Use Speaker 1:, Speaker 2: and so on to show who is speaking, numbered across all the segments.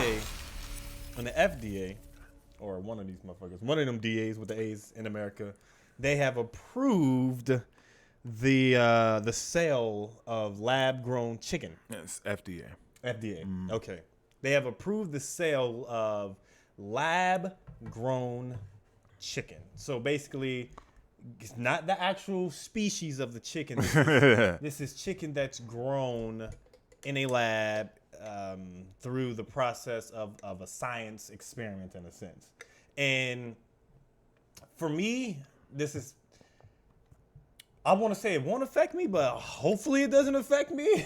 Speaker 1: DA and the FDA, or one of these motherfuckers, one of them DAs with the A's in America, they have approved the sale of lab grown chicken.
Speaker 2: Yes, FDA.
Speaker 1: FDA. Okay. They have approved the sale of lab grown chicken. So basically, it's not the actual species of the chicken. This is chicken that's grown in a lab through the process of a science experiment, in a sense. And for me, this is, I want to say it won't affect me, but hopefully it doesn't affect me,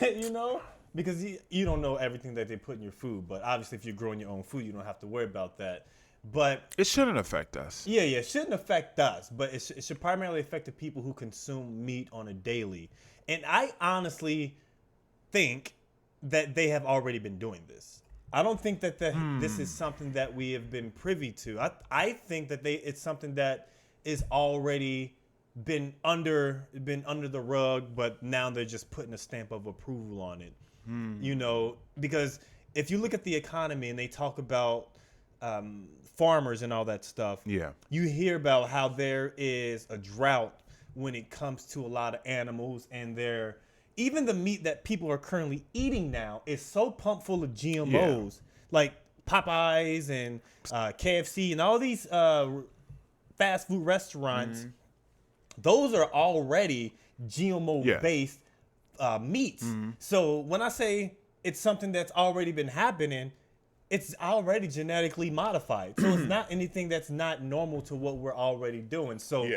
Speaker 1: because you don't know everything that they put in your food. But obviously, if you're growing your own food, you don't have to worry about that. But
Speaker 2: it shouldn't affect us.
Speaker 1: Yeah, it shouldn't affect us, but it should primarily affect the people who consume meat on a daily. And I honestly think that they have already been doing this. I don't think that this is something that we have been privy to. I think that it's something that is already been under the rug, but now they're just putting a stamp of approval on it. Because if you look at the economy and they talk about farmers and all that stuff, you hear about how there is a drought when it comes to a lot of animals, and even the meat that people are currently eating now is so pumped full of GMOs, like Popeyes and KFC and all these fast food restaurants. Those are already GMO-based meats. So when I say it's something that's already been happening, it's already genetically modified. So it's not anything that's not normal to what we're already doing. So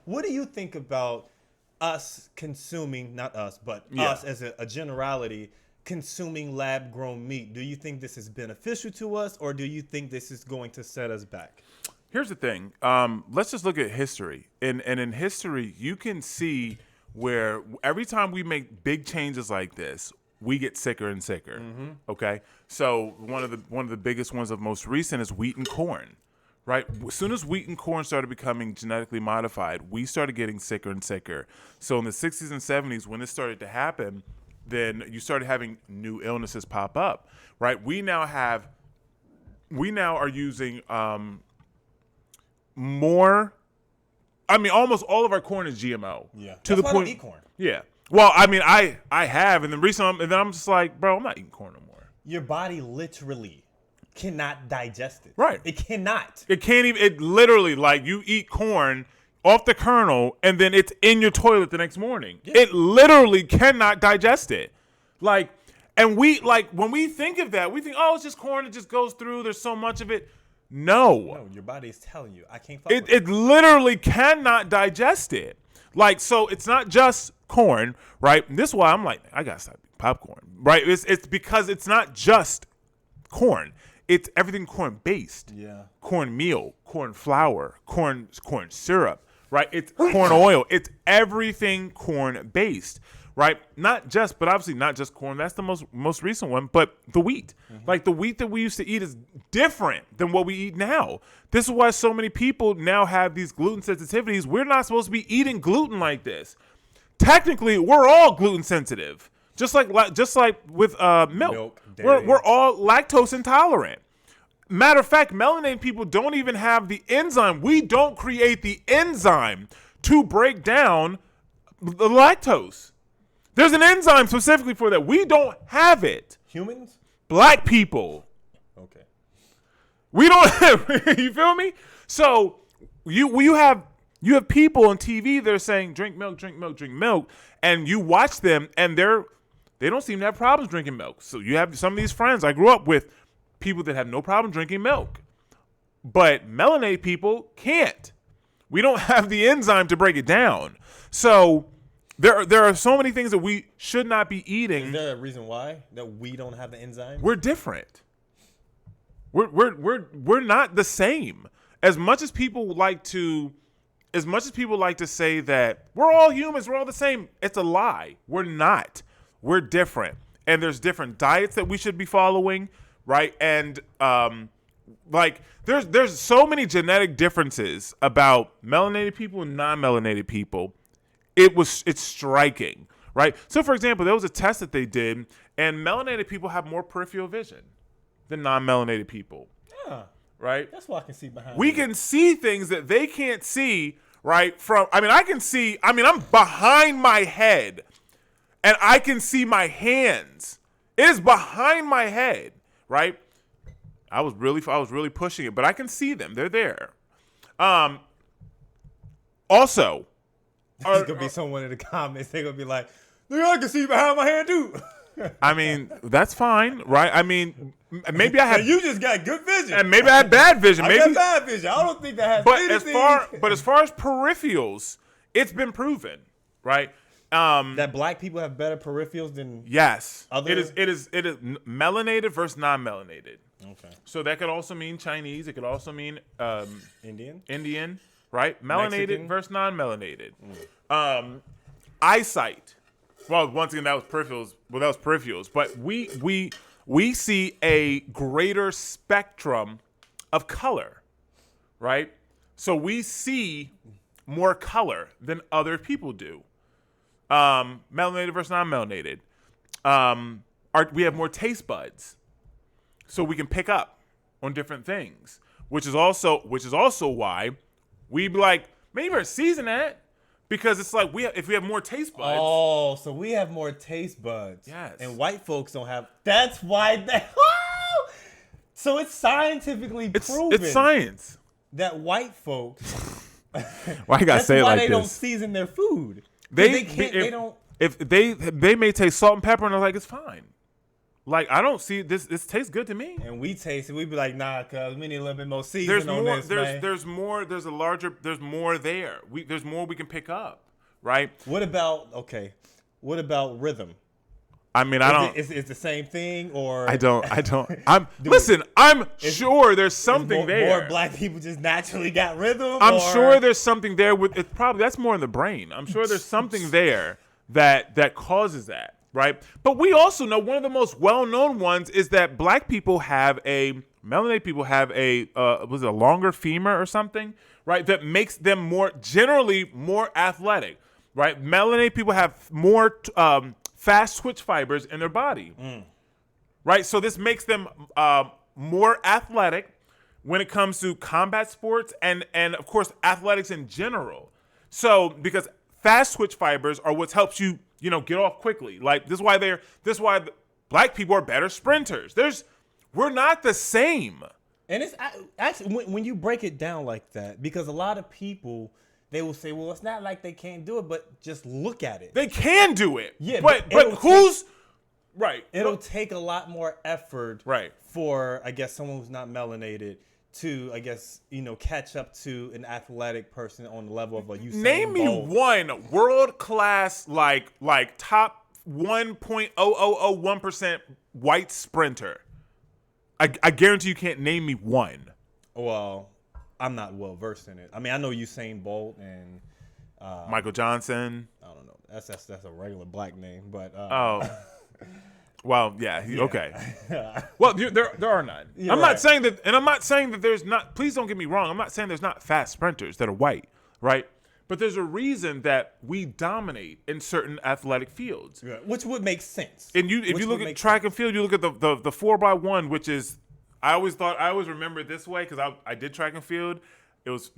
Speaker 1: what do you think about us consuming, not us, but us as a generality, consuming lab-grown meat? Do you think this is beneficial to us, or do you think this is going to set us back?
Speaker 2: Here's the thing. Let's just look at history. And in history, you can see where every time we make big changes like this, we get sicker and sicker. Okay? So one of the biggest ones of most recent is wheat and corn. Right? As soon as wheat and corn started becoming genetically modified, we started getting sicker and sicker. So in the 60s and 70s, when this started to happen, then you started having new illnesses pop up. Right? We now are using more. I mean, almost all of our corn is GMO.
Speaker 1: Yeah.
Speaker 2: To
Speaker 1: That's
Speaker 2: the
Speaker 1: why
Speaker 2: point.
Speaker 1: I don't eat corn.
Speaker 2: Yeah. Well, I mean, I have, and then recently, and then I'm just like, bro, I'm not eating corn no more.
Speaker 1: Your body literally cannot digest it.
Speaker 2: Right.
Speaker 1: It cannot.
Speaker 2: It can't even. It literally, like, you eat corn off the kernel, and then it's in your toilet the next morning. Yeah. It literally cannot digest it. Like, and when we think of that, we think, oh, it's just corn. It just goes through. There's so much of it. No,
Speaker 1: your body is telling you, I can't fuck with it.
Speaker 2: It literally cannot digest it. Like, so it's not just corn, right? And this is why I'm like, I gotta stop eating popcorn, right? It's because it's not just corn. It's everything corn based.
Speaker 1: Yeah.
Speaker 2: Corn meal, corn flour, corn syrup, right? It's corn oil. It's everything corn based. Right? But obviously not just corn. That's the most recent one, but the wheat. Like, the wheat that we used to eat is different than what we eat now. This is why so many people now have these gluten sensitivities. We're not supposed to be eating gluten like this. Technically, we're all gluten sensitive. Just like with milk. We're all lactose intolerant. Matter of fact, melanated people don't even have the enzyme. We don't create the enzyme to break down the lactose. There's an enzyme specifically for that. We don't have it.
Speaker 1: Humans?
Speaker 2: Black people.
Speaker 1: Okay.
Speaker 2: We don't have, you feel me? So you have people on TV that are saying drink milk, drink milk, drink milk, and you watch them and they don't seem to have problems drinking milk. So you have some of these friends I grew up with, people that have no problem drinking milk. But melanated people can't. We don't have the enzyme to break it down. So There are so many things that we should not be eating.
Speaker 1: Is there a reason why that we don't have the enzyme?
Speaker 2: We're different. We're not the same. As much as people like to say that we're all humans, we're all the same, it's a lie. We're not. We're different. And there's different diets that we should be following, right? And like there's so many genetic differences about melanated people and non-melanated people. It's striking, right? So, for example, there was a test that they did, and melanated people have more peripheral vision than non-melanated people,
Speaker 1: Yeah,
Speaker 2: right?
Speaker 1: that's what I can see behind.
Speaker 2: We
Speaker 1: it.
Speaker 2: can see things that they can't see, right? I can see, I'm behind my head and I can see my hands. It is behind my head, right? I was really pushing it, but I can see them. They're there. Also,
Speaker 1: There's gonna be someone in the comments. They're gonna be like, "Nigga, I can see behind my hand too."
Speaker 2: I mean, that's fine, right? I mean, maybe I had,
Speaker 1: And you just got good vision.
Speaker 2: and maybe I had bad vision.
Speaker 1: I
Speaker 2: Maybe,
Speaker 1: got bad vision. I don't think that has
Speaker 2: but
Speaker 1: anything.
Speaker 2: as far as peripherals, it's been proven, right?
Speaker 1: That black people have better peripherals than
Speaker 2: Yes,
Speaker 1: Other-
Speaker 2: it is melanated versus non-melanated.
Speaker 1: okay
Speaker 2: So that could also mean Chinese. It could also mean
Speaker 1: Indian.
Speaker 2: Indian, right? Melanated
Speaker 1: Mexican.
Speaker 2: versus non-melanated. Eyesight. Well, once again, that was peripherals. Well, that was peripherals. But we see a greater spectrum of color, right? So we see more color than other people do. Melanated versus non-melanated. We have more taste buds, so we can pick up on different things, which is also why we be like, maybe we're season that, because it's like if we have more taste buds.
Speaker 1: Oh, so we have more taste buds.
Speaker 2: Yes.
Speaker 1: And white folks don't have. That's why they. So it's scientifically proven
Speaker 2: It's science.
Speaker 1: that white folks.
Speaker 2: Why you gotta
Speaker 1: That's
Speaker 2: say it
Speaker 1: why
Speaker 2: like
Speaker 1: they
Speaker 2: this?
Speaker 1: don't season their food.
Speaker 2: They
Speaker 1: can't. They don't.
Speaker 2: If they may taste salt and pepper and they're like, it's fine. Like, I don't see this. This tastes good to me.
Speaker 1: And we taste it. We be like, nah, cuz we need a little bit more seasoning
Speaker 2: There's
Speaker 1: on
Speaker 2: more.
Speaker 1: this,
Speaker 2: There's
Speaker 1: man.
Speaker 2: there's more. There's more there. There's more we can pick up, right?
Speaker 1: What about What about rhythm?
Speaker 2: I mean, I don't.
Speaker 1: Is the same thing or
Speaker 2: I don't. Listen. I'm sure there's
Speaker 1: is
Speaker 2: something there.
Speaker 1: More black people just naturally got rhythm.
Speaker 2: I'm
Speaker 1: or-
Speaker 2: sure there's something there with it. Probably that's more in the brain. I'm sure there's something there that causes that, right? But we also know one of the most well-known ones is that melanated people have was it a longer femur or something, right? That makes them generally more athletic, right? Melanated people have more fast twitch fibers in their body, right? So this makes them more athletic when it comes to combat sports and of course athletics in general. So because fast twitch fibers are what helps you get off quickly. Like this is why black people are better sprinters. We're not the same.
Speaker 1: And it's actually when you break it down like that, because a lot of people they will say, well, it's not like they can't do it, but just look at it.
Speaker 2: They can do it.
Speaker 1: Yeah,
Speaker 2: but
Speaker 1: but
Speaker 2: who's right?
Speaker 1: It'll take a lot more effort,
Speaker 2: Right.
Speaker 1: for I guess someone who's not melanated to I guess catch up to an athletic person on the level of a Usain
Speaker 2: Name me
Speaker 1: Bolt.
Speaker 2: one world class like top 1.0001% white sprinter. I guarantee you can't name me one.
Speaker 1: Well, I'm not well versed in it. I mean, I know Usain Bolt and
Speaker 2: Michael Johnson.
Speaker 1: I don't know. That's a regular black name, but
Speaker 2: Oh. Well, yeah. Okay. Well, there are none.
Speaker 1: You're
Speaker 2: I'm
Speaker 1: right.
Speaker 2: not saying that, and I'm not saying that there's not. Please don't get me wrong. I'm not saying there's not fast sprinters that are white, right? But there's a reason that we dominate in certain athletic fields.
Speaker 1: which would make sense.
Speaker 2: And if you look at track and field, you look at the 4x1, which is I always remember it this way because I did track and field. It was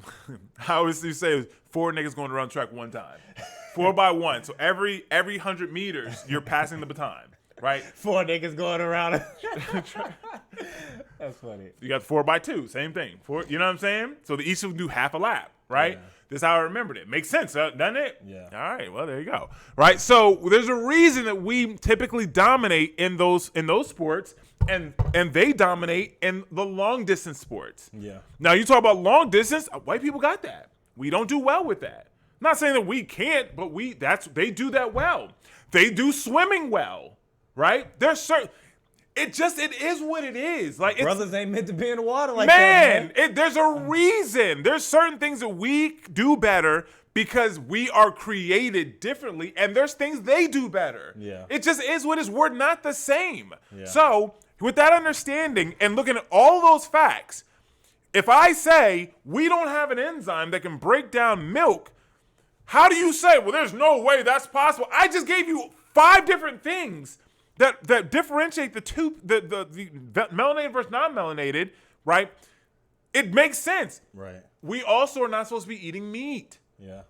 Speaker 2: I always used to say it was 4 niggas going around track one time, 4x1. So every 100 meters you're passing the baton. Right,
Speaker 1: 4 niggas going around. That's funny.
Speaker 2: you got 4x2, same thing. You know what I'm saying? So they each will do half a lap, right?
Speaker 1: Yeah.
Speaker 2: This is how I remembered it. Makes sense, doesn't it?
Speaker 1: Yeah.
Speaker 2: All right. Well, there you go. Right. So there's a reason that we typically dominate in those sports, and they dominate in the long distance sports.
Speaker 1: Yeah.
Speaker 2: Now you talk about long distance. White people got that. We don't do well with that. Not saying that we can't, but they do that well. They do swimming well. Right? There's certain. It is what it is. Like
Speaker 1: Brothers ain't meant to be in the water like
Speaker 2: man,
Speaker 1: that, man.
Speaker 2: there's a reason. There's certain things that we do better because we are created differently, and there's things they do better.
Speaker 1: Yeah.
Speaker 2: It just is what it is. We're not the same.
Speaker 1: Yeah.
Speaker 2: So with that understanding and looking at all those facts, if I say we don't have an enzyme that can break down milk, how do you say, well, there's no way that's possible? I just gave you 5 different things that differentiate the two, the melanated versus non-melanated, right? It makes sense.
Speaker 1: Right.
Speaker 2: We also are not supposed to be eating meat.
Speaker 1: Yeah.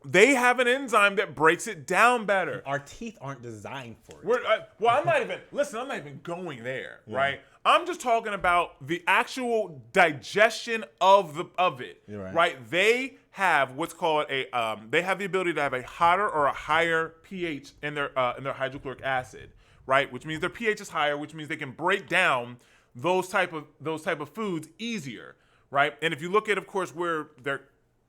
Speaker 2: They have an enzyme that breaks it down better.
Speaker 1: Our teeth aren't designed for it.
Speaker 2: I'm not even going there, right? I'm just talking about the actual digestion of it, right? They have what's called they have the ability to have a hotter or a higher pH in their hydrochloric acid, right? Which means their pH is higher, which means they can break down those type of foods easier, right? And if you look at, of course, where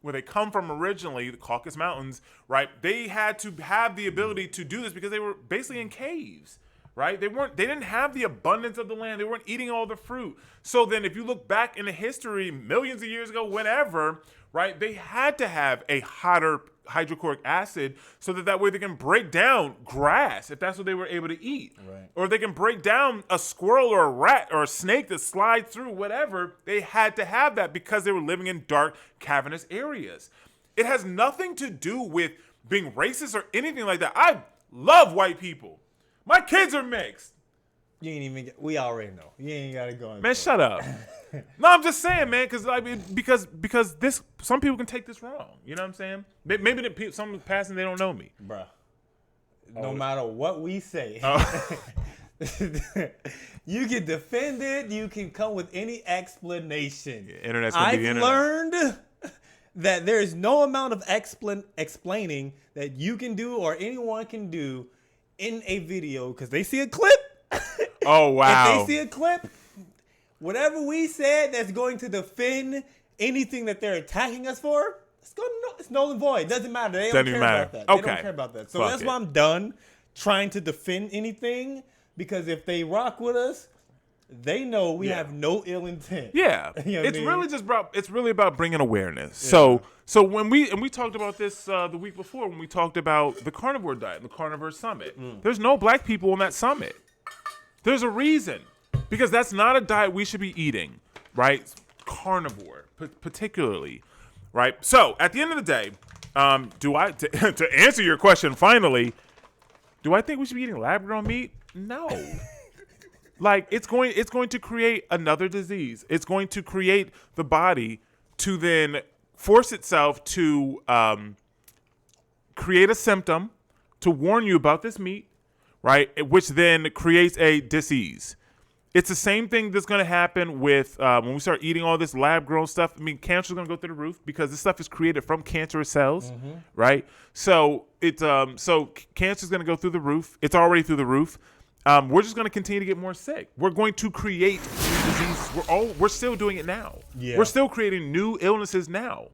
Speaker 2: they come from originally, the Caucasus Mountains, right? They had to have the ability to do this because they were basically in caves, right? They didn't have the abundance of the land. They weren't eating all the fruit. So then if you look back into history, millions of years ago, whenever, right? They had to have a hotter hydrochloric acid so that way they can break down grass if that's what they were able to eat.
Speaker 1: Right.
Speaker 2: Or they can break down a squirrel or a rat or a snake that slides through whatever. They had to have that because they were living in dark, cavernous areas. It has nothing to do with being racist or anything like that. I love white people. My kids are mixed.
Speaker 1: You ain't even. We already know. You ain't gotta go.
Speaker 2: Man, shut up. No, I'm just saying, man, because some people can take this wrong. You know what I'm saying? Maybe some passing they don't know me,
Speaker 1: Bruh. No matter what we say, you can defend it. You can come with any explanation.
Speaker 2: Internet's gonna be the internet.
Speaker 1: I've learned that there is no amount of explaining that you can do or anyone can do in a video because they see a clip.
Speaker 2: Oh wow!
Speaker 1: If they see a clip, whatever we said that's going to defend anything that they're attacking us for, it's null and void. Doesn't matter. They don't care about that.
Speaker 2: Okay.
Speaker 1: They don't care about that. So
Speaker 2: Fuck
Speaker 1: that's
Speaker 2: it.
Speaker 1: why I'm done trying to defend anything because if they rock with us, they know we have no ill intent.
Speaker 2: Yeah,
Speaker 1: You know what I mean?
Speaker 2: it's really about bringing awareness. Yeah. So when we talked about this the week before when we talked about the carnivore diet, the carnivore summit. There's no black people on that summit. There's a reason, because that's not a diet we should be eating, right? Carnivore, particularly, right? So at the end of the day, to answer your question finally, do I think we should be eating lab-grown meat? No. Like it's going to create another disease. It's going to create the body to then force itself to create a symptom to warn you about this meat, right? Which then creates a disease. It's the same thing that's going to happen with when we start eating all this lab-grown stuff. I mean, cancer's going to go through the roof because this stuff is created from cancerous cells, right? So cancer's going to go through the roof. It's already through the roof. We're just going to continue to get more sick. We're going to create new diseases. We're still doing it now.
Speaker 1: Yeah.
Speaker 2: We're still creating new illnesses now.